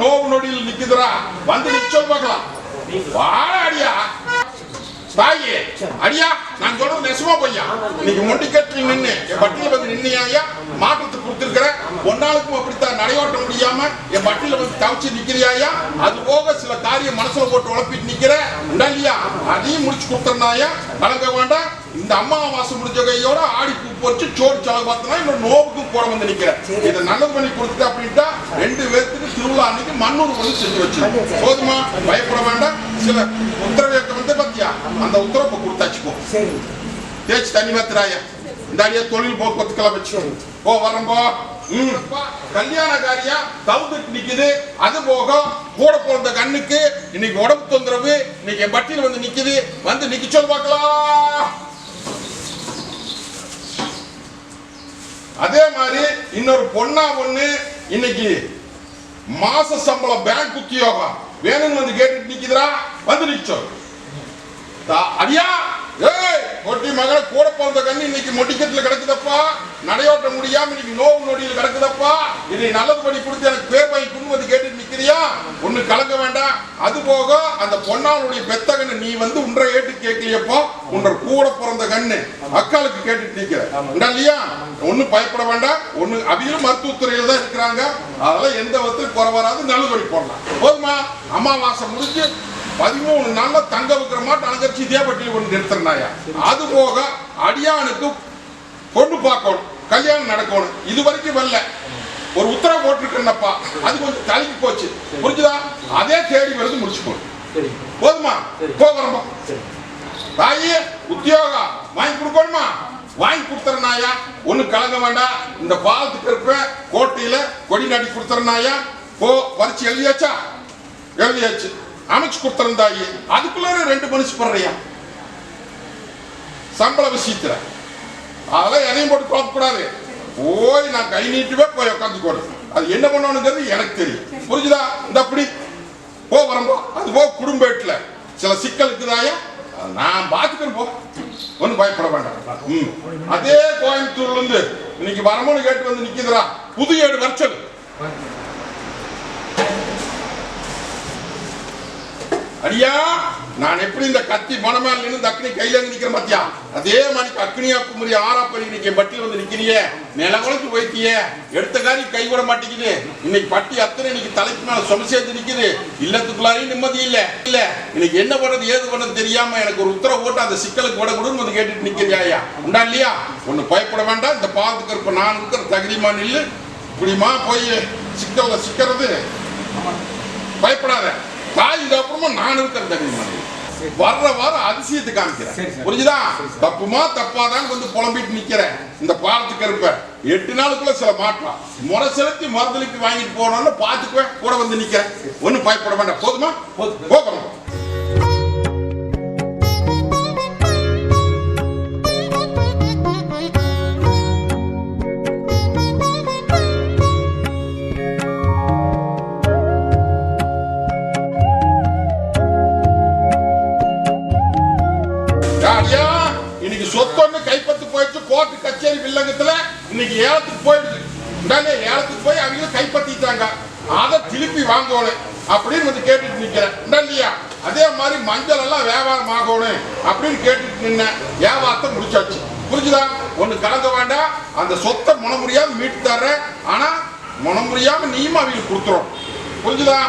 நோவு நொடியில் நிக்குதுரா வந்து நிச்சல் பார்க்கலாம். வாடா அடியா தாயே அடியா, நான் சொல்றது நெசமா பையா. இன்னைக்கு மொண்டிக்கட்டில் நின்று என் பட்டியல வந்து நின்னையா மாற்றத்துக்கு கொடுத்துருக்கிறேன். ஒன்னாளுக்கும் அப்படித்தான் நடையோட்ட முடியாம என் பட்டியல வந்து தவிச்சு நிக்கிறியாயா. அது போக சில காரியம் மனசுல போட்டு உழப்பிட்டு நிக்கிற இல்லையா, அதையும் முடிச்சு கொடுத்துருந்தாயா. கலங்க வேண்டாம். இந்த அம்மாவாசை முடிஞ்ச கையோட ஆடி பூ போச்சு சோறு செலவு பார்த்தனா இன்னும் நோவுக்கும் கூட வந்து நிக்கிறேன். இதை நல்லது பண்ணி கொடுத்துட்டு அப்படின்ட்டா 2 பேருக்கு திருவிழா அன்னைக்கு மண்ணூர் வந்து செஞ்சு வச்சு போதுமா, பயப்பட வேண்டாம். சில உத்தரவேற்ற வந்து பத்தியா அந்த உத்தரவை கொடுத்தாச்சுக்கோ. தேய்ச்சி தண்ணி மாத்திராயா. இந்த அடியா தொழில் போக்குவரத்துக்கெல்லாம் வச்சு போ வரம்போ. கல்யாண காரியம் தவுந்துட்டு நிக்குது. அது போக கூட பிறந்த கண்ணுக்கு இன்னைக்கு உடம்பு தொந்தரவு. இன்னைக்கு என் பட்டியல் வந்து நிக்குது. வந்து நிக்க சொல் பார்க்கலாம். அதே மாதிரி இன்னொரு பொண்ணா ஒண்ணு இன்னைக்கு மாச சம்பளம் பேங்க் உத்தியோகம் வேணும்னு வந்து கேட்டுட்டு நிக்குதுரா. வந்து நிச்சோம் அடியா. ஏய் கொட்டி மகளை கூட பிறந்த கண்ணு இன்னைக்கு மொட்டிக்கத்துல கிடக்குதப்பா. நடையோட்ட முடியாம இன்னைக்கு நோவு நொடியில் கிடக்குதப்பா. இதை நல்லது பண்ணி கொடுத்து எனக்கு பேர் வாங்கி கொண்டு வந்து கேட்டு நிக்கிறியா. ஒண்ணு கலங்க வேண்டாம். அது போக அந்த பொன்னாளுடைய பெத்த கண்ணு நீ வந்து உன்றை ஏட்டு கேட்கலையப்போ. உன்ற கூட பிறந்த கண்ணு அக்காளுக்கு கேட்டுட்டு நிக்கிற இல்லையா. ஒண்ணு பயப்பட வேண்டாம். ஒண்ணு அவியும் மருத்துவத்துறையில தான் இருக்கிறாங்க. அதெல்லாம் எந்த விதத்திலும் குறை வராது. நல்லது பண்ணி போடலாம் போதுமா. அமாவாசை முடிஞ்சு 13 நாள்ல தங்க வைக்கிற மாட்டு அலங்கரிச்சு தேவட்டியில் கொண்டு நிறுத்தினாயா. அது போக அடியானுக்கு பொண்ணு பார்க்கணும், கல்யாணம் நடக்கணும். இது வரைக்கும் வரல. ஒரு உத்தரவு போட்டிருக்கேன்னப்பா, அது கொஞ்சம் தள்ளி போச்சு. புரிஞ்சுதா. அதே தேடி வருது முடிச்சுக்கணும் போதுமா. போகிறோமா தாயே. உத்தியோகம் வாங்கி கொடுக்கணுமா, வாங்கி கொடுத்துறனாயா. ஒண்ணு கலங்க வேண்டாம். இந்த பாலத்துக்கு இருப்ப கோட்டையில கொடி நாட்டி கொடுத்துறனாயா. போ வரிச்சு எழுதியாச்சா. எழுதியாச்சு அமைச்சு கொடுத்திருந்தாயே. அதுக்குள்ள 2 மனுஷன் படுறியா சம்பள விஷயத்துல. அதெல்லாம் எதையும் போட்டு குழப்பக்கூடாது. போய் நான் கை நீட்டுவே போய் உட்காந்துக்கணும். அது என்ன பண்ணணுங்கிறது எனக்கு தெரியும். புரிஞ்சுதா. இந்த அப்படி போ வரம்போ. அது போ குடும்ப வீட்டுல சில சிக்கல் இருக்குதாயா. நான் பாத்துக்கிறேன் போ. ஒன்னும் பயப்பட வேண்டாம். அதே கோயம்புத்தூர்ல இருந்து இன்னைக்கு வரமோன்னு கேட்டு வந்து நிக்குதுரா. புது ஏடு வரைச்சல். அடியா நான் எப்படி இந்த கத்தி மனமேல நின்று அக்னி கையில நிக்கிறேன் பாத்தியா. அதே மாதிரி அக்னியா குமரி ஆறாப்பள்ளி இன்னைக்கு பட்டியல் வந்து நிக்கிறியே. நில குலைக்கு போயிட்டியே. எடுத்த காரி கை விட மாட்டேங்குது. இன்னைக்கு பட்டி அத்தனை இன்னைக்கு தலைக்கு மேல சும சேர்த்து நிக்குது. இல்லத்துக்குள்ளாரையும் நிம்மதி இல்ல. இன்னைக்கு என்ன பண்றது ஏது பண்றது தெரியாம எனக்கு ஒரு உத்தரவு போட்டு அந்த சிக்கலுக்கு விடக்கூடாதுன்னு வந்து கேட்டுட்டு நிக்கிறியா. உண்டா இல்லையா. ஒண்ணு பயப்பட வேண்டாம். இந்த பாலத்துக்கு இருப்ப நான் இருக்கிற தகுதிமா நில்லு. இப்படிமா போய் சிக்கல்ல சிக்கிறது பயப்படாத. தாய்க்கு அப்புறமா நான் இருக்கிற தகுதிமா வர்ற வாரம் அதிசயத்தை காமிக்கிறேன். புரிஞ்சுதா. தப்புமா தப்பாதான் வந்து புலம்பிட்டு நிக்கிறேன். இந்த பாலத்துக்கு இருப்ப 8 நாளுக்குள்ள சில மாற்றம் முறை செலுத்தி மருந்துக்கு வாங்கிட்டு போனோம்னு பாத்துக்குவேன். கூட வந்து நிக்கிறேன். ஒன்னும் பயப்பட வேண்டாம். போதுமா. போகிறோம். இன்னைக்கு சொத்து கைப்பத்து போயிடுச்சு. கோர்ட்டு கச்சேரி வில்லங்கத்துல இன்னைக்கு ஏலத்துக்கு போயிடுது. ஏலத்துக்கு போய் அவங்க கைப்பற்றிட்டாங்க. அதை திருப்பி வாங்கணும் அப்படின்னு வந்து கேட்டுட்டு நிக்கிறேன் இல்லையா. அதே மாதிரி மஞ்சள் எல்லாம் வியாபாரம் ஆகணும் அப்படின்னு கேட்டுட்டு நின்ன வியாபாரத்தை முடிச்சாச்சு. புரிஞ்சுதா. ஒண்ணு கலங்க வேண்டாம். அந்த சொத்தை முனமுடியாம மீட்டு தர்றேன். ஆனா முனமுடியாம நீயும் அவங்களுக்கு கொடுத்துரும். புரிஞ்சுதா.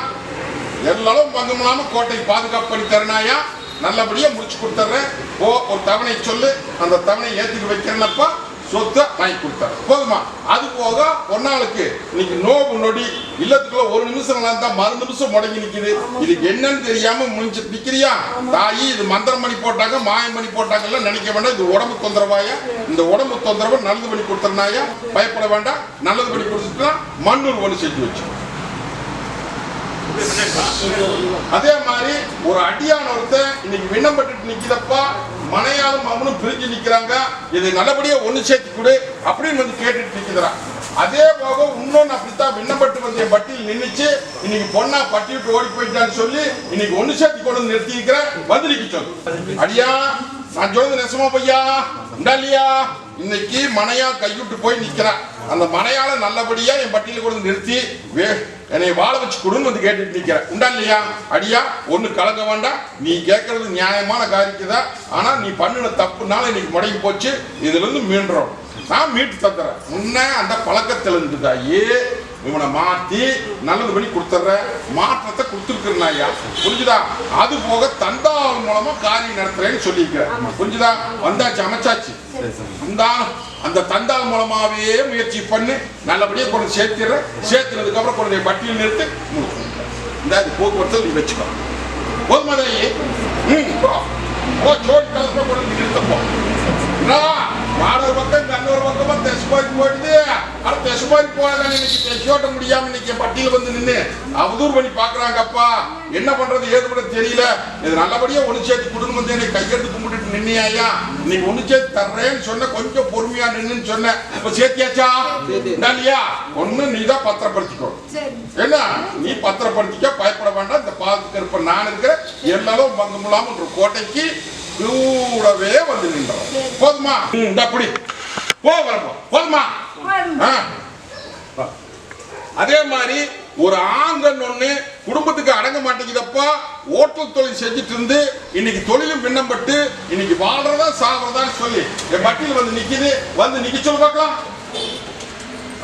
எல்லாரும் பங்கமில்லாம கோட்டைக்கு பாதுகாப்பு பண்ணி தரனாயா. நல்லபடியா முடிச்சு கொடுத்துறேன். ஒரு தவணை சொல்லு. அந்த தவணை ஏத்திட்டு வைக்கிறேன்னப்பா. சொத்தை வாங்கி கொடுத்தாரு போதுமா. அது போக பொன்னாளுக்கு இன்னைக்கு நோவு நொடி இல்லத்துக்குள்ள 1 நிமிஷம் தான் 10 நிமிஷம் முடங்கி நிக்குது. இதுக்கு என்னன்னு தெரியாம முடிஞ்சு நிக்கிறியா. தாயி இது மந்திரம் பண்ணி போட்டாங்க மாயம் பண்ணி போட்டாங்கல்ல நினைக்க வேண்டாம். இது உடம்பு தொந்தரவாயா. இந்த உடம்பு தொந்தரவை நல்லது பண்ணி கொடுத்துறனாயா. பயப்பட வேண்டாம். நல்லது பண்ணி கொடுத்துட்டா மண்ணூர் ஒண்ணு செஞ்சு வச்சு அதே மாதிரி ஒரு அடியான ஒருத்தன் இன்னைக்கு விண்ணப்பட்டு நிக்கிறப்பா மனையாலும் அவனும் பிரிஞ்சு நிக்கிறாங்க, இதை நல்லபடியா ஒண்ணு சேர்த்து கொடு அப்படின்னு வந்து கேட்டுட்டு நிக்கிறான். அதே போக இன்னொன்னு அப்படித்தான் விண்ணப்பட்டு வந்து என் பட்டியல் நின்றுச்சு, இன்னைக்கு பொண்ணா பட்டி விட்டு ஓடி போயிட்டான்னு சொல்லி இன்னைக்கு ஒண்ணு சேர்த்து கொண்டு நிறுத்தி இருக்கிறேன், வந்து நிக்க சொல்லு. அடியா நான் சொல்றது நெசமா பையா இல்லையா? இன்னைக்கு மனையா கைவிட்டு போய் நிக்கிறான், அந்த மனையால நல்லபடியா என் பட்டியல கொண்டு நிறுத்தி என்னை வாழ வச்சு கொடுன்னு வந்து கேட்டுட்டு நிக்கிறேன், உண்டா இல்லையா? அடியா ஒண்ணு கலங்க வேண்டாம், நீ கேட்கறது நியாயமான காரியத்துதான், ஆனா நீ பண்ணின தப்புனால இன்னைக்கு முடங்கி போச்சு, இதுல இருந்து மீண்டுறோம், நான் மீட்டு தந்துறேன். முன்ன அந்த பழக்கத்துல இருந்துதாயே இவனை மாத்தி நல்லது பண்ணி கொடுத்துட்ற மாற்றத்தை கொடுத்துருக்குறேன் ஐயா, புரிஞ்சுதா? அது போக தந்தாள் மூலமா காரியம் நடத்துறேன்னு சொல்லியிருக்கிறேன், புரிஞ்சுதா? வந்தாச்சு, அமைச்சாச்சு. அந்த தந்தாள் மூலமாவே முயற்சி பண்ணி நல்லபடியா கொண்டு சேர்த்துறேன். சேர்த்துனதுக்கு அப்புறம் கொண்டு பட்டியல் நிறுத்து இந்த போக்குவரத்து நீ வச்சுக்கோ. போதுமாதையே சோடி காலத்துல கொண்டு நிறுத்தப்போ ஒரு பக்கம் இன்னொரு பக்கமா தெசுபாரி போயிடுது. ஆனா தெசுபாரி போனதான் இன்னைக்கு தெசோட்ட முடியாம இன்னைக்கு பட்டியல வந்து நின்று அவதூறு பண்ணி பாக்குறாங்கப்பா, என்ன பண்றது ஏது பண்ண தெரியல, இது நல்லபடியா ஒண்ணு சேர்த்து குடும்பம் வந்து என்னை கையெடுத்து கும்பிட்டு நின்னியா, இன்னைக்கு ஒண்ணு சேர்த்து தர்றேன்னு சொன்ன, கொஞ்சம் பொறுமையா நின்னு சொன்ன, இப்ப சேர்த்தியாச்சா இல்லையா? ஒண்ணு நீதான் பத்திரப்படுத்திக்கோ, என்ன நீ பத்திரப்படுத்திக்க, பயப்பட வேண்டாம். இந்த பாதுகாப்பு இருப்ப நான் இருக்கிற எல்லாரும் பங்கு முலாம கோட்டைக்கு கூடவே வந்து நின்றோம், போதுமா? அப்படி போ வரப்போம், போதுமா? அதே மாதிரி ஒரு ஆங்கன் ஒண்ணு குடும்பத்துக்கு அடங்க மாட்டேங்குதப்பா, ஓட்டல் தொழில் செஞ்சுட்டு இருந்து இன்னைக்கு தொழிலும் விண்ணப்பட்டு இன்னைக்கு வாழ்றதா சாகிறதான்னு சொல்லி என் பட்டியல் வந்து நிக்குது, வந்து நிக்க சொல்ல பார்க்கலாம்.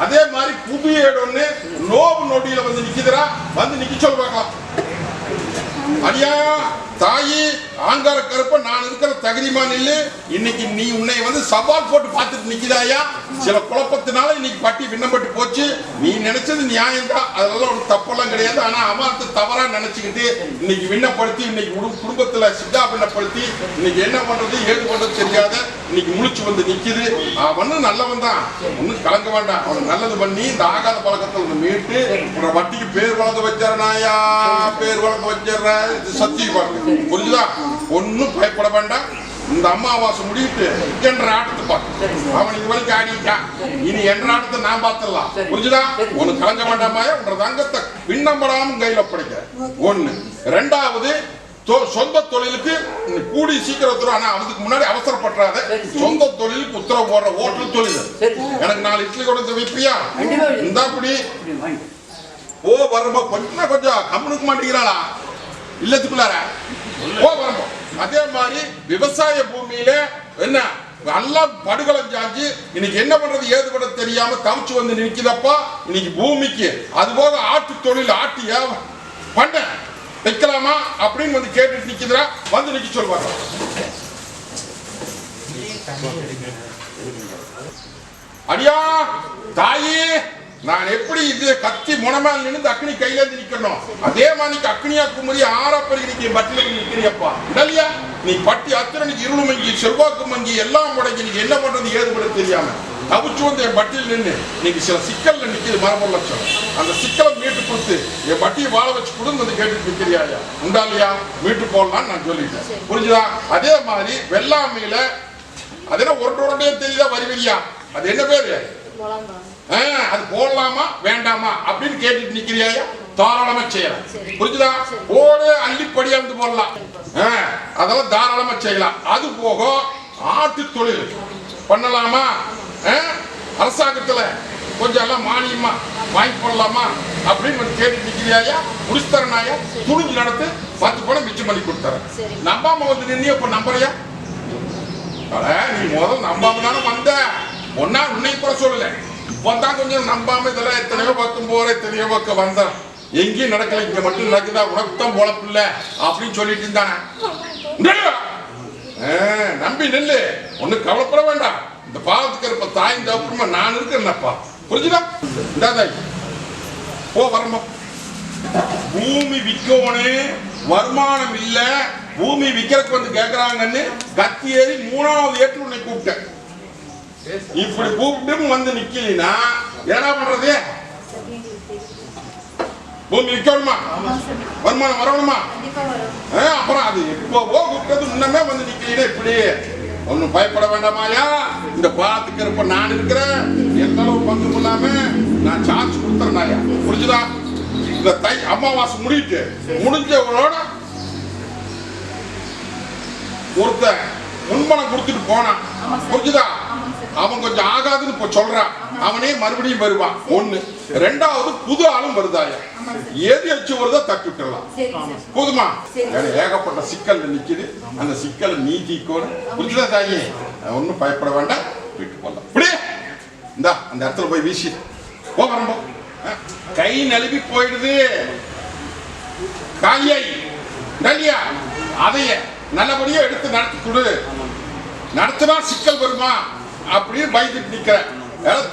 அதே மாதிரி புதிய ஒண்ணு நோவு நொடியில வந்து நிக்குதுரா, வந்து நிக்க சொல்ல பார்க்கலாம். அடியா தாயி ஆங்கார கருப்ப நான் இருக்கிற தகுதிமான இல்ல, இன்னைக்கு நீ உன்னை வந்து சவால் போட்டு பார்த்துட்டு நிக்கிறாயா, சில குழப்பத்தினால இன்னைக்கு பட்டி விண்ணப்பட்டு போச்சு, நீ நினைச்சது நியாயம் தான், அதெல்லாம் ஒரு தப்பெல்லாம் கிடையாது. ஆனா அமர்த்து தவறா நினைச்சுக்கிட்டு இன்னைக்கு விண்ணப்படுத்தி இன்னைக்கு குடும்பத்துல சித்தா விண்ணப்படுத்தி இன்னைக்கு என்ன பண்றது ஏது பண்றது தெரியாத இன்னைக்கு முழிச்சு வந்து நிக்குது. அவனு நல்லவன் தான், ஒன்னும் கலங்க வேண்டாம், அவன் நல்லது பண்ணி இந்த ஆகாத பழக்கத்தை வந்து மீட்டு உன வட்டிக்கு பேர் வளர்க்க வச்சாரனாயா, பேர் வளர்க்க வச்சிடற சத்தியம் பாருங்க, புரிஞ்சுதா? ஒன்னும் பயப்பட வேண்டாம். இந்த அம்மாவாசை முடிவிட்டு என்ற ஆட்டத்தை பார்த்து அவன் இது வரைக்கும் ஆடிட்டான், இனி என்ற ஆட்டத்தை நான் பார்த்துடலாம், புரிஞ்சுதா? ஒண்ணு கலங்க வேண்டாமா, உன்ற தங்கத்தை விண்ணப்படாம கையில படைக்க ஒண்ணு. ரெண்டாவது சொந்த தொழிலுக்கு கூடி சீக்கிரம், ஆனா அதுக்கு முன்னாடி அவசரப்படாத, சொந்த தொழிலுக்கு உத்தரவு போடுற ஓட்டல் தொழில், எனக்கு 4 இட்லி கொடுத்து வைப்பியா, இந்த அப்படி ஓ வரமா கொஞ்சம் கொஞ்சம் கம்முனுக்கு மாட்டேங்கிறாளா இல்லத்துக்குள்ளார ஓ வரமா. அதே மாதிரி விவசாய பூமியில என்ன நல்லா படுகளம் சாஞ்சு இன்னைக்கு என்ன பண்றது ஏது பண்ண தெரியாம தவிச்சு வந்து நிற்கிறப்பா, இன்னைக்கு பூமிக்கு அது போக ஆட்டு தொழில் ஆட்டிய பண்ண வைக்கலாமா அப்படின்னு வந்து கேட்டுட்டு நிக்கிறா, வந்து நிக்க சொல்வாங்க. அடியா தாயி நான் எப்படி இது கத்தி முனமேல் நின்று அக்னி கையில இருந்து நிக்கணும், அதே மாதிரி அக்னியா குமரி ஆறாப்பறி இன்னைக்கு பட்டியல நிக்கிறியப்பா இல்லையா? நீ பட்டி அத்தனைக்கு இருள் மங்கி செல்வாக்கு மங்கி எல்லாம் முடங்கி நீங்க என்ன பண்றது ஏது பண்ண தெரியாம தவிச்சு வந்து என் பட்டியல் நின்று இன்னைக்கு சில சிக்கல்ல நிக்குது, மரபொரு லட்சம் அந்த சிக்கலை மீட்டு கொடுத்து என் பட்டியை வாழ வச்சு கொடுன்னு வந்து கேட்டு நிக்கிறியாயா, உண்டா இல்லையா? மீட்டு போடலான்னு நான் சொல்லிட்டேன், புரிஞ்சுதா? அதே மாதிரி வெள்ளாமையில அதெல்லாம் உருண்டையே தெரியுதா வருவீங்க, அது என்ன பேரு, அது போடலாமா வேண்டாமா அப்படின்னு கேட்டுட்டு நிக்கிறியாயா, தாராளமா செய்யலாம், புரிஞ்சுதா? ஓடு அள்ளிப்படியா வந்து போடலாம், அதெல்லாம் தாராளமா செய்யலாம். அது போக ஆட்டு தொழில் பண்ணலாமா, அரசாங்கத்துல கொஞ்சம் எல்லாம் மானியமா வாங்கி போடலாமா அப்படின்னு வந்து கேட்டு நிக்கிறியாயா, முடிச்சு தரனாயா, துணிஞ்சு நடத்து 10 பணம் மிச்சம் பண்ணி கொடுத்தறேன். நம்பாம வந்து நின்று இப்ப நம்புறியா? நீ முதல் நம்பாம தானே வந்த, ஒன்னா உன்னை கூட சொல்லல, இப்பதான் கொஞ்சம் நம்பாம இதெல்லாம் எத்தனையோ பக்கம் போற எத்தனையோ பக்கம் வந்த, எங்கேயும் நடக்கல, இங்க மட்டும் நடக்குதா, உனக்கு தான் பொழப்பில்ல அப்படின்னு சொல்லிட்டு இருந்தானே. நம்பி நெல்லு, ஒண்ணு கவலைப்பட வேண்டாம், இந்த பாவத்துக்கு இருப்ப தாய் தப்புமா நான் இருக்கிறேன்னப்பா, புரிஞ்சுதா? இந்தாதாய் போ வரமா. பூமி விற்கவனே வருமானம் இல்ல, பூமி விற்கிறதுக்கு வந்து கேட்கறாங்கன்னு கத்தி ஏறி 3வது ஏற்று உன்னை கூப்பிட்டேன், இப்படி கூப்பிட்டு வந்து நிக்கலினா என்ன பண்றது? பூமி விற்கணுமா? வருமானம் வரணுமா? அப்புறம் அது எப்போ கூப்பிட்டது முன்னமே வந்து நிக்கிறீங்க. இப்படி ஒன்னும் பயப்பட வேண்டாமாயா. இந்த பாலத்துக்கு இருப்ப நான் இருக்கிறேன். எந்த அளவு பங்கும் இல்லாம நான் சார்ஜ் கொடுத்துறேனாயா. புரிஞ்சுதா? இந்த தை அமாவாசை முடிட்டு முடிஞ்சவங்களோட ஒருத்தன் முன்பணம் கொடுத்துட்டு போனான். புரிஞ்சுதா? அவன் கொஞ்சம் ஆகாதுன்னு இப்ப சொல்றான். அவனே மறுபடியும் வருவான். ஒண்ணு. ரெண்டாவது புது ஆளும் வருதாயா. எது எச்சு வருதோ தட்டி விட்டுலாம். போதுமா? ஏகப்பட்ட சிக்கல் நிக்குது. அந்த சிக்கலை நீ தீக்கணும். புரிஞ்சுதா தாயி? ஒன்னும் பயப்பட வேண்டாம். விட்டு போடலாம். இப்படியே இந்தா அந்த இடத்துல போய் வீசி போகிறோம். கை நழுவி போயிடுது. காலியை நலியா அதைய நல்லபடியா எடுத்து நடத்தி கொடு. நடத்தினா சிக்கல் வருமா அப்படின்னு பயந்துட்டு நிக்கிறேன்.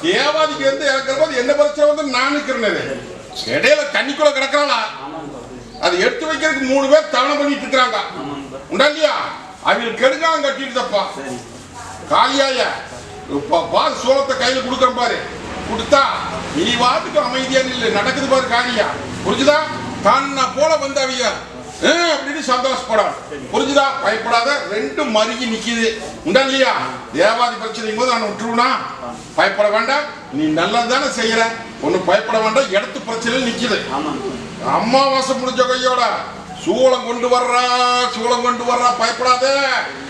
தேவாதிக்கு வந்து இறக்குற போது என்ன பிரச்சனை வந்து நான் நிக்கிறேன். இடையில தண்ணிக்குள்ள கிடக்குறாளா அதை எடுத்து வைக்கிறதுக்கு 3 பேர் தவணை பண்ணிட்டு இருக்கிறாங்க. உண்டா இல்லையா? அவங்களுக்கு கெடுங்காலம் கட்டிட்டு தப்பா காலியாய பாரு சோளத்தை கையில கொடுக்குறேன் பாரு. கொடுத்தா நீ வாட்டுக்கு அமைதியா இல்லை நடக்குது பாரு காரியா. புரிஞ்சுதா? கண்ணா போல வந்து அவிய அப்படின்னு சந்தோஷப்படாது. புரிஞ்சுதா? பயப்படாத. 2 மருகி நிக்குது. உண்டா இல்லையா? தேவாதி பிரச்சனைக்கும் போது நான் விட்டுருவா. பயப்பட வேண்டாம். நீ நல்லது தானே செய்யற. ஒன்னும் பயப்பட வேண்டாம். இடத்து பிரச்சனையில் நிக்குது. அமாவாசை முடிஞ்ச கையோட சூளம் கொண்டு வர்றா, சூளம் கொண்டு வர்றா. பயப்படாத.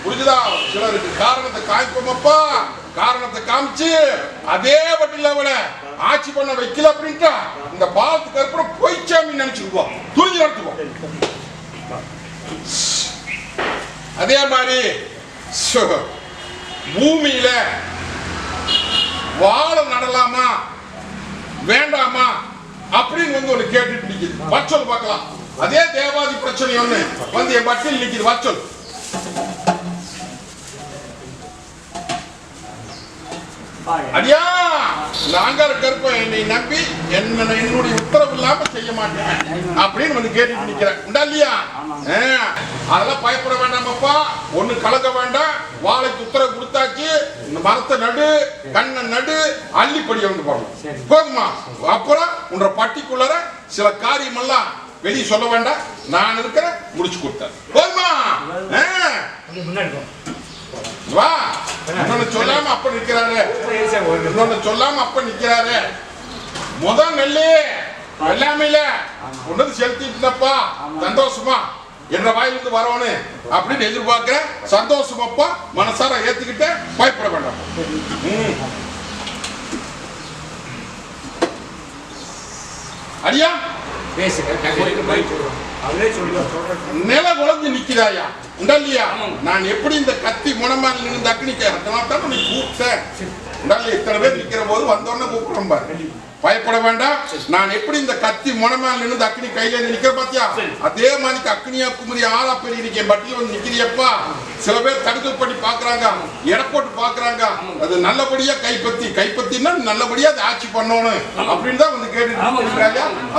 புரிஞ்சுதா? சிலருக்கு காரணத்தை காய்ப்போமப்பா. காரணத்தை காமிச்சு அதே பட்டில அவள ஆட்சி பண்ண வைக்கல அப்படின்ட்டா இந்த பாலத்துக்கு அப்புறம் பொய்ச்சாமி நினைச்சுக்குவோம். துணிஞ்சு நடத்துவோம். அதே மாதிரி பூமியில வாழ நடலாமா வேண்டாமா அப்படின்னு வந்து ஒண்ணு கேட்டுட்டு நிக்குது. வச்சொல் பார்க்கலாம். அதே தேவாதி பிரச்சனை ஒண்ணு வந்து என் பட்டியல் நிக்குது. வச்சொல் அடியா நாங்க கருப்ப என்னை நம்பி என்னுடைய உத்தரவு இல்லாம செய்ய மாட்டேன் அப்படின்னு வந்து கேட்டுட்டு நிக்கிறேன். உண்டா இல்லையா? அதெல்லாம் பயப்பட வேண்டாமப்பா. ஒண்ணு கலக்க வேண்டாம். வாழைக்கு உத்தரவு கொடுத்தாச்சு. இந்த மரத்தை நடு, கண்ணை நடு, அள்ளிப்படியை வந்து போடணும். போதுமா? அப்புறம் உன்ற பட்டிக்குள்ளார சில காரியம் எல்லாம் வெளியே சொல்ல வேண்டாம். நான் இருக்கிற முடிச்சு கொடுத்தேன். போதுமா? வா. இன்னொன்னு சொல்லாம அப்ப நிக்கிறாரு. இன்னொன்னு சொல்லாம அப்ப நிக்கிறாரு. முதல் நெல்லு எல்லாமே இல்ல ஒன்னு செலுத்திட்டுப்பா. சந்தோஷமா என்ற வாயிலிருந்து வரவனு அப்படின்னு எதிர்பார்க்கிறேன். சந்தோஷமாப்பா. மனசார ஏத்துக்கிட்ட பயப்பட வேண்டாம். அடியா நில குழஞ்சு நிக்கிறாயா. உண்டா இல்லையா? நான் எப்படி இந்த கத்தி முனமால் இருந்து அக்னிக்க நீ கூப்பிட்டேன். உண்டா இல்லையா? இத்தனை பேர் நிக்கிற போது வந்தோடனே கூப்பிடுறோம் பாரு. பயப்பட வேண்டாம். நான் எப்படி இந்த கத்தி முனமால் இருந்து அக்னி கையில நிக்கிற பாத்தியா? அதே மாதிரி அக்னியா குமரி ஆளா பெரிய நிக்க பட்டியல் வந்து நிக்கிறியப்பா. சில பேர் தடுக்கல் பண்ணி பாக்குறாங்க, எடை போட்டு பாக்குறாங்க. அது நல்லபடியா கைப்பத்தினா நல்லபடியா அதை ஆட்சி பண்ணணும் அப்படின்னு தான் வந்து கேட்டு.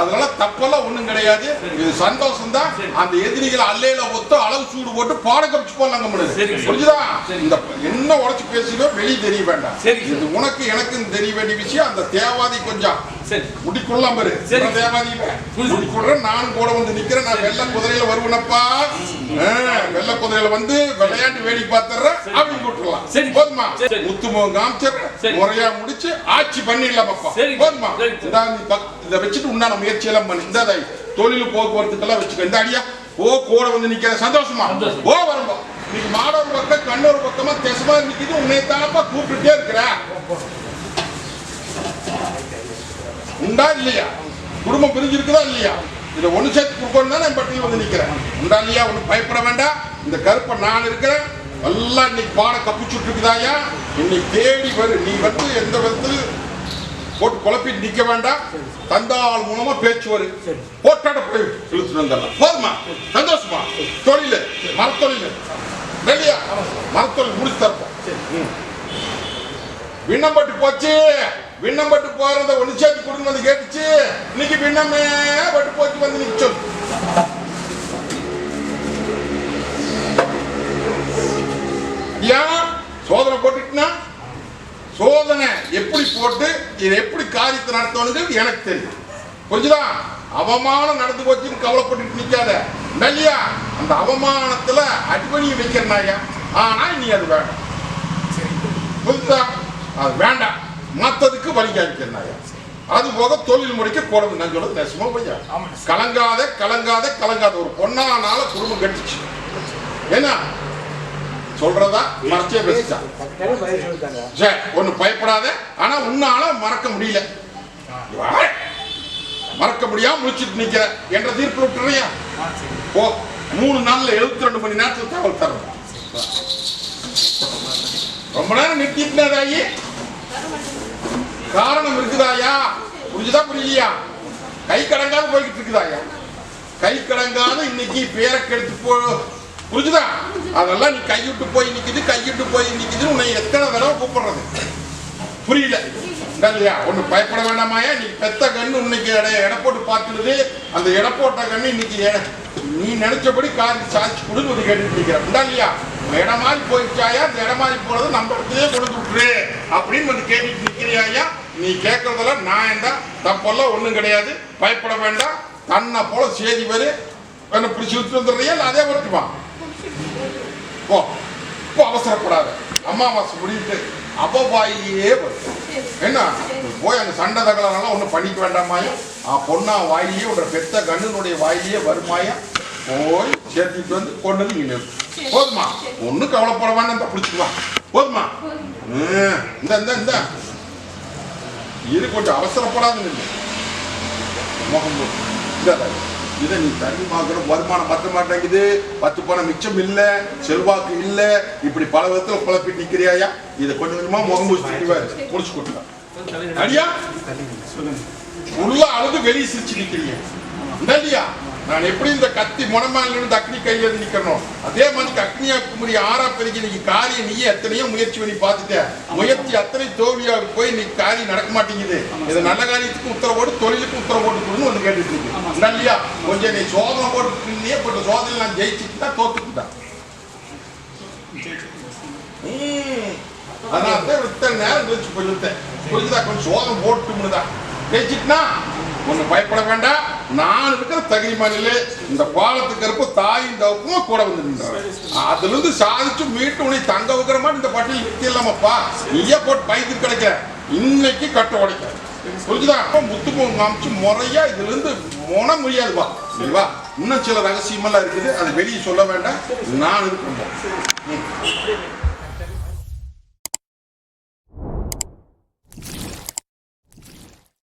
அதனால தப்பெல்லாம் ஒண்ணும் கிடையாது. இது சந்தோஷம் தான். அந்த எதிரிகளை அல்லையில ஒத்து அளவு சூடு போட்டு பாட கப்பிச்சு போடலாங்க முடியாது. புரிஞ்சுதா? இந்த என்ன உடச்சு பேசினோ வெளியே தெரிய வேண்டாம். இது உனக்கு எனக்கு தெரிய வேண்டிய விஷயம். அந்த தேவாதி கொஞ்சம் முடிக்கொள்ளலாம் பாரு. தேவாதியில முடிக்கொள்ள நானும் கூட வந்து நிக்கிறேன். நான் வெள்ள குதிரையில வருவனப்பா. வெள்ள குதிரையில வந்து விளையாட்டு வேடி பார்த்துற அவங்க விட்டுறலாம். போதுமா? முத்துமுகம் காமிச்சிடுற முறையா முடிச்சு ஆட்சி பண்ணிடலாமப்பா. போதுமா? இதை வச்சுட்டு உண்டான முயற்சி எல்லாம் பண்ணி இந்த தொழில் போக்குவரத்துக்கெல்லாம் வச்சுக்க. இந்த அடியா கூட வந்து நிக்கிற. சந்தோஷமா வரும்பா. இன்னைக்கு மாடோர் பக்கம் கண்ணூர் பக்கமா தெசமா நிக்குது. உன்னை தானப்பா கூப்பிட்டுட்டே இருக்கிற. உண்டா இல்லையா? குடும்பம் பிரிஞ்சிருக்குதா இல்லையா? இதை ஒண்ணு சேர்த்து கொடுக்கணும் தான் நான் பட்டியல் வந்து நிக்கிறேன். உண்டா இல்லையா? ஒண்ணு பயப்பட வேண்டாம். இந்த கருப்பை நான் இருக்கிறேன். எல்லாம் இன்னைக்கு பாட கப்பிச்சுட்டு இருக்குதாயா. இன்னைக்கு தேடி வரு. நீ வந்து எந்த விதத்தில் போட்டு குழப்பிட்டு நிக்க வேண்டாம். தந்தாள் மூலமா பேச்சு வரு. போட்டாட போய் இழுத்துட்டு வந்துடலாம். போதுமா? சந்தோஷமா? தொழில் மரத்தொழில் ரெடியா? மரத்தொழில் முடிச்சு தரப்போம். விண்ணப்பட்டு போச்சு. விண்ணப்பட்டு போறத ஒண்ணு சேர்த்து கொடுங்க வந்து கேட்டுச்சு. இன்னைக்கு விண்ணமே பட்டு போச்சு வந்து நிச்சயம். ஏன் சோதனை போட்டுட்டுனா சோதனை எப்படி போட்டு இதை எப்படி காரியத்தை நடத்தணுங்கிறது எனக்கு தெரியும். கொஞ்சம் அவமானம் நடந்து போச்சுன்னு கவலைப்பட்டு நிக்காத இல்லையா? அந்த அவமானத்துல அடிபணியை வைக்கிறனாயா. ஆனா நீ அது வேண்டாம், புரியுதா? அது வேண்டாம், மத்ததுக்கு வழி அடிக்கிறனாயா. அது போக தொழில் முறைக்கு கூடாது. நான் சொல்றது நெசமா பையா. கலங்காத கலங்காத கலங்காத. ஒரு பொண்ணானால குடும்பம் கட்டுச்சு. என்ன சொல்றதா மறைச்சே பேசிட்டா. சரி, ஒண்ணு பயப்படாத. ஆனா உன்னால மறக்க முடியல, மறக்க முடியாம முடிச்சுட்டு நிக்கிற என்ற தீர்ப்பு விட்டுறியா? ஓ, 3 நாள்ல 72 மணி நேரத்தில் தகவல் தரணும். ரொம்ப நேரம் நிறுத்திட்டாயி காரணம் இருக்குதாயா? புரிஞ்சுதா புரியலையா? கை கடங்காத போய்கிட்டு இருக்குதாயா? கை கடங்காத இன்னைக்கு பேரை கெடுத்து போ, புரிஞ்சுதா? அதெல்லாம் நீ கைவிட்டு போய் நிக்குது, கைவிட்டு போய் நிக்குது. உன்னை எத்தனை தடவை கூப்பிடுறது புரியல இல்லையா? ஒண்ணு பயப்பட வேண்டாமாயா. நீ பெத்த கண்ணு இன்னைக்கு எடை போட்டு பார்த்துடுது. அந்த எடை போட்ட கண்ணு இன்னைக்கு நீ நினைச்சபடி காரி சாய்ச்சி கொடுன்னு ஒரு கேட்டு நிற்கிறேன் இல்லையா? இடம் மாதிரி போயிடுச்சாயா? அந்த இடம் மாதிரி போறது நம்ம இடத்துலயே கொடுத்து விட்டுரு அப்படின்னு வந்து கேட்டுட்டு நிக்கிறியாயா? நீ கேட்கறதெல்லாம் நான் என்ன தப்பெல்லாம் ஒண்ணும் கிடையாது. பயப்பட வேண்டாம். தன்னை போல சேதி வரு என்ன பிடிச்சி விட்டு வந்துடுறியா? இல்லை அதே வரட்டுமா? ஓ, இப்போ அவசரப்படாத. அம்மாவாசை முடிவிட்டு அபவாயிலே வரும். என்ன போய் அந்த சண்டை தகவலாம் ஒன்றும் பண்ணிக்க வேண்டாமாயா. பொண்ணா வாயிலேயே உன்ற பெத்த கண்ணுனுடைய வாயிலேயே வருமாயா. போய் சேர்த்துட்டு வந்து கொண்டு வந்து நீ போதுமா? ஒன்றும் கவலைப்பட வேண்டாம், பிடிச்சிக்குவா. போதுமா? இந்த இந்த இந்த இது கொஞ்சம் அவசரப்படாதுன்னு முகம் இதை நீ தண்ணி வாங்குற வருமானம் பத்த மாட்டேங்குது. 10 பணம் மிச்சம் இல்ல, செல்வாக்கு இல்ல, இப்படி பல விதத்துல குழப்பிட்டு நிக்கிறியாயா? இதை கொஞ்சம் கொஞ்சமா முகம் முடிச்சு கொடுத்தா அடியா. உள்ள அழுது வெளியே சிரிச்சு நிக்கிறீங்க இல்லையா? நான் எப்படி இந்த கத்தி முனமால இருந்து அக்னி கையில நிக்கணும், அதே மாதிரி அக்னியா குமரி ஆறா பெருகி நீ காரியம் நீ எத்தனையோ முயற்சி பண்ணி பார்த்துட்ட. முயற்சி அத்தனை தோல்வியா போய் நீ காரியம் நடக்க மாட்டேங்குது. இது நல்ல காரியத்துக்கு உத்தரவோடு தொழிலுக்கு உத்தரவோடு கொடுன்னு வந்து கேட்டுட்டு இருக்கு இல்லையா? கொஞ்சம் நீ சோதனை போட்டு போட்ட சோதனை நான் ஜெயிச்சுட்டா தோத்துக்கிட்டேன். அதனால இத்தனை நேரம் கழிச்சு போயிட்டேன். புரிஞ்சுதா? கொஞ்சம் சோதனை போட்டுதான் ஜெயிச்சுட்டுனா ஒண்ணு பயப்பட வேண்டாம். நான் இருக்கிற தகுதி மாநில இந்த பாலத்துக்கு இருப்ப தாயும் தவப்பும் கூட வந்து அதுல இருந்து சாதிச்சு மீட்டு உன்னை தங்க வைக்கிற மாதிரி இந்த பட்டியல் நிற்கலாமப்பா. நீயே போட்டு பயந்து கிடைக்க இன்னைக்கு கட்ட உடைக்க புரிஞ்சுதா? அப்ப முத்துப்பம் காமிச்சு முறையா இதுல இருந்து மொன முடியாதுப்பா. சரிவா? இன்னும் சில ரகசியமெல்லாம் இருக்குது, அது வெளியே சொல்ல வேண்டாம். நான் இருக்கேன்.